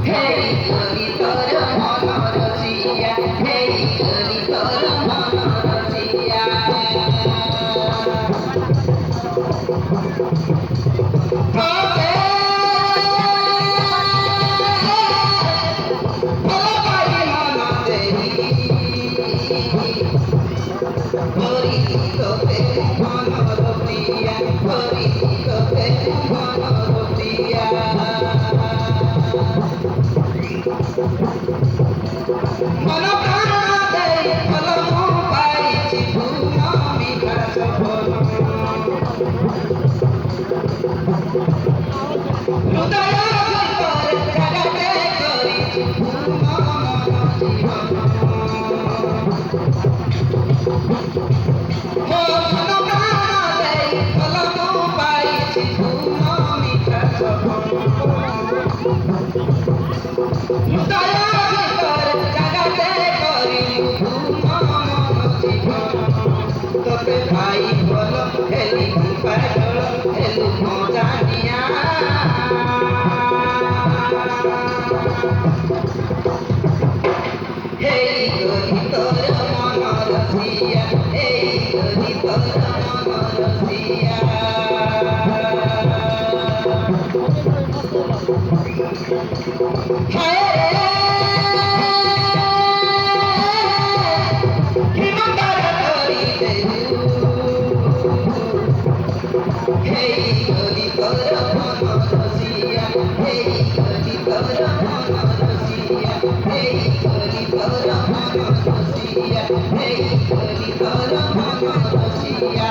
হেই করি তোর মনরসিয়া, হেই করি তোর মনরসিয়া। তোকে ভালোবাসি মন দেই, করি তোকে মনরসিয়া, করি তোকে মনরসিয়া। মন প্রাণ দেই কলম পাইছি ধুম মিঠা সফল, হৃদয় ভিতরে জাগাতে করিছি ধুম মন জীবন। মন প্রাণ দেই কলম পাইছি ধুম মিঠা সফল, হৃদয় ভিতরে জাগাতে করিছি ধুম মন জীবন। তোকে ভাই বল হেলি পাগল হেলু মজানিয়া, হেই করি তোর মনরসিয়া, হেই করি তোর মনরসিয়া। হায় রে হিমতার করি দেবু, হেই করি তোর মনরসিয়া, হেই করি তোর মনরসিয়া, হেই করি তোর মনরসিয়া, হেই করি তোর মনরসিয়া।